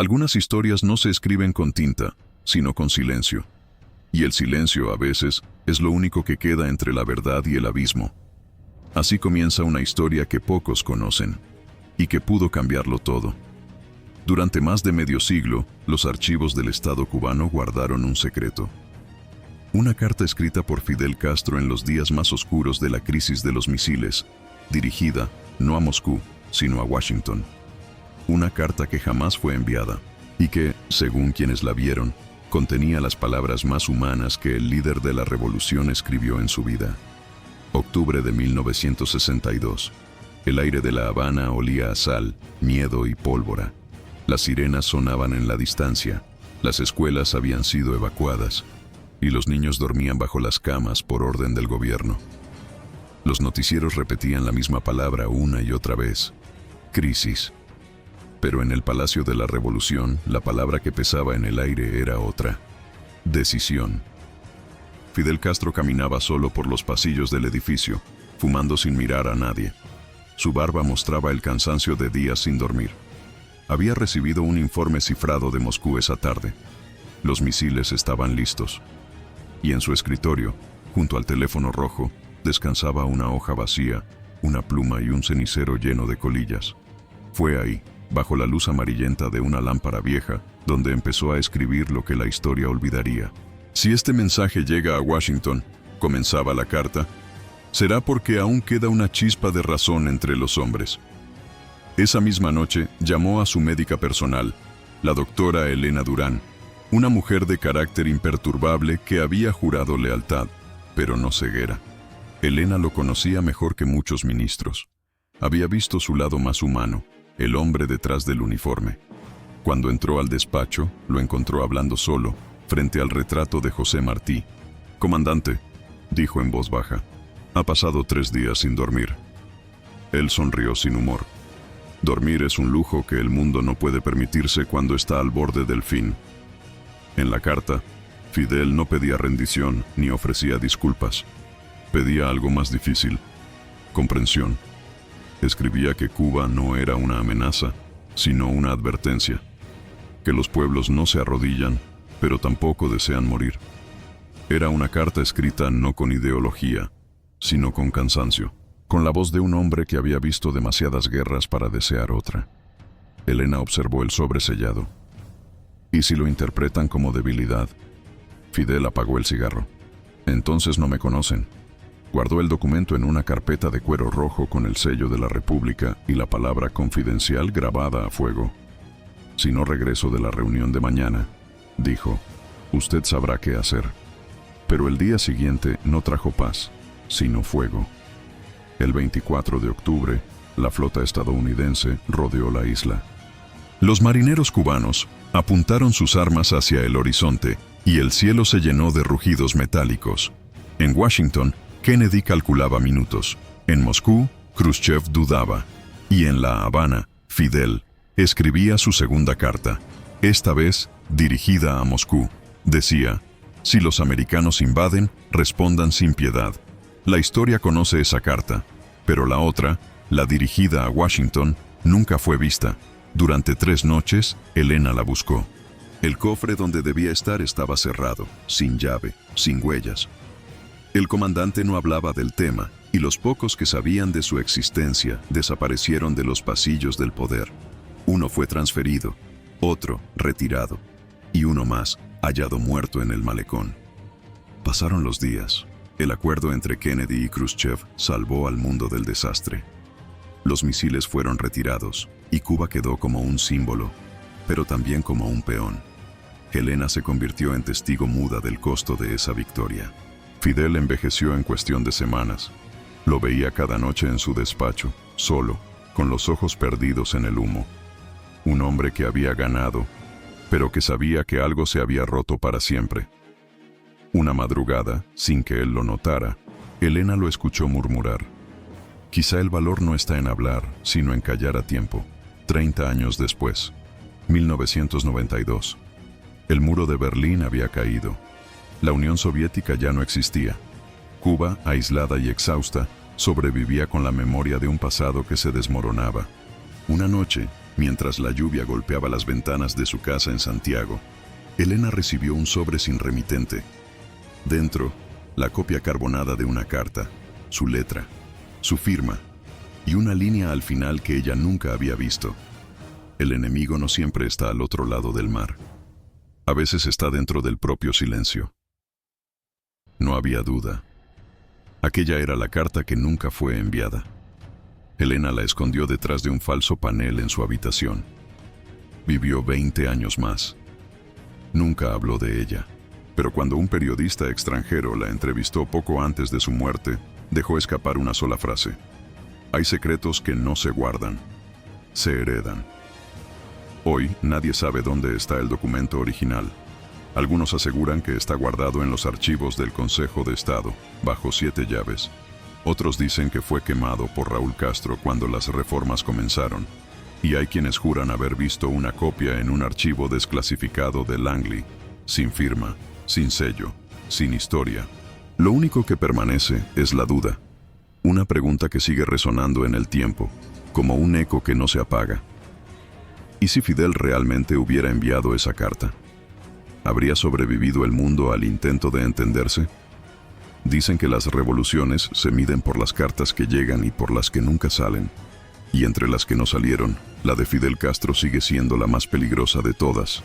Algunas historias no se escriben con tinta, sino con silencio. Y el silencio, a veces, es lo único que queda entre la verdad y el abismo. Así comienza una historia que pocos conocen, y que pudo cambiarlo todo. Durante más de medio siglo, los archivos del Estado cubano guardaron un secreto. Una carta escrita por Fidel Castro en los días más oscuros de la crisis de los misiles, dirigida no a Moscú, sino a Washington. Una carta que jamás fue enviada, y que, según quienes la vieron, contenía las palabras más humanas que el líder de la revolución escribió en su vida. Octubre de 1962. El aire de La Habana olía a sal, miedo y pólvora. Las sirenas sonaban en la distancia, las escuelas habían sido evacuadas, y los niños dormían bajo las camas por orden del gobierno. Los noticieros repetían la misma palabra una y otra vez: crisis. Pero en el Palacio de la Revolución, la palabra que pesaba en el aire era otra: decisión. Fidel Castro caminaba solo por los pasillos del edificio, fumando sin mirar a nadie. Su barba mostraba el cansancio de días sin dormir. Había recibido un informe cifrado de Moscú esa tarde. Los misiles estaban listos. Y en su escritorio, junto al teléfono rojo, descansaba una hoja vacía, una pluma y un cenicero lleno de colillas. Fue ahí, bajo la luz amarillenta de una lámpara vieja, donde empezó a escribir lo que la historia olvidaría. Si este mensaje llega a Washington, comenzaba la carta, será porque aún queda una chispa de razón entre los hombres. Esa misma noche llamó a su médica personal, la doctora Elena Durán, una mujer de carácter imperturbable que había jurado lealtad, pero no ceguera. Elena lo conocía mejor que muchos ministros. Había visto su lado más humano, el hombre detrás del uniforme. Cuando entró al despacho, lo encontró hablando solo, frente al retrato de José Martí. «Comandante», dijo en voz baja, «ha pasado 3 días sin dormir». Él sonrió sin humor. Dormir es un lujo que el mundo no puede permitirse cuando está al borde del fin. En la carta, Fidel no pedía rendición ni ofrecía disculpas. Pedía algo más difícil: comprensión. Escribía que Cuba no era una amenaza, sino una advertencia. Que los pueblos no se arrodillan, pero tampoco desean morir. Era una carta escrita no con ideología, sino con cansancio, con la voz de un hombre que había visto demasiadas guerras para desear otra. Elena observó el sobre sellado. ¿Y si lo interpretan como debilidad? Fidel apagó el cigarro. Entonces no me conocen. Guardó el documento en una carpeta de cuero rojo con el sello de la República y la palabra confidencial grabada a fuego. Si no regreso de la reunión de mañana, dijo, usted sabrá qué hacer. Pero el día siguiente no trajo paz, sino fuego. El 24 de octubre, la flota estadounidense rodeó la isla. Los marineros cubanos apuntaron sus armas hacia el horizonte y el cielo se llenó de rugidos metálicos. En Washington, Kennedy calculaba minutos. En Moscú, Khrushchev dudaba. Y en La Habana, Fidel escribía su segunda carta, esta vez dirigida a Moscú. Decía, si los americanos invaden, respondan sin piedad. La historia conoce esa carta, pero la otra, la dirigida a Washington, nunca fue vista. Durante 3 noches, Elena la buscó. El cofre donde debía estar estaba cerrado, sin llave, sin huellas. El comandante no hablaba del tema, y los pocos que sabían de su existencia desaparecieron de los pasillos del poder. Uno fue transferido, otro retirado, y uno más hallado muerto en el malecón. Pasaron los días. El acuerdo entre Kennedy y Khrushchev salvó al mundo del desastre. Los misiles fueron retirados, y Cuba quedó como un símbolo, pero también como un peón. Helena se convirtió en testigo muda del costo de esa victoria. Fidel envejeció en cuestión de semanas. Lo veía cada noche en su despacho, solo, con los ojos perdidos en el humo. Un hombre que había ganado, pero que sabía que algo se había roto para siempre. Una madrugada, sin que él lo notara, Elena lo escuchó murmurar. Quizá el valor no está en hablar, sino en callar a tiempo. 30 años después, 1992. El muro de Berlín había caído. La Unión Soviética ya no existía. Cuba, aislada y exhausta, sobrevivía con la memoria de un pasado que se desmoronaba. Una noche, Mientras la lluvia golpeaba las ventanas de su casa en Santiago, Elena recibió un sobre sin remitente. Dentro, la copia carbonada de una carta, su letra, su firma y una línea al final que ella nunca había visto. El enemigo no siempre está al otro lado del mar. A veces está dentro del propio silencio. No había duda. Aquella era la carta que nunca fue enviada. Elena la escondió detrás de un falso panel en su habitación. Vivió 20 años más. Nunca habló de ella, pero cuando un periodista extranjero la entrevistó poco antes de su muerte, dejó escapar una sola frase: hay secretos que no se guardan, se heredan. Hoy nadie sabe dónde está el documento original. Algunos aseguran que está guardado en los archivos del Consejo de Estado, bajo 7 llaves. Otros dicen que fue quemado por Raúl Castro cuando las reformas comenzaron. Y hay quienes juran haber visto una copia en un archivo desclasificado de Langley, sin firma, sin sello, sin historia. Lo único que permanece es la duda. Una pregunta que sigue resonando en el tiempo, como un eco que no se apaga. ¿Y si Fidel realmente hubiera enviado esa carta? ¿Habría sobrevivido el mundo al intento de entenderse? Dicen que las revoluciones se miden por las cartas que llegan y por las que nunca salen. Y entre las que no salieron, la de Fidel Castro sigue siendo la más peligrosa de todas.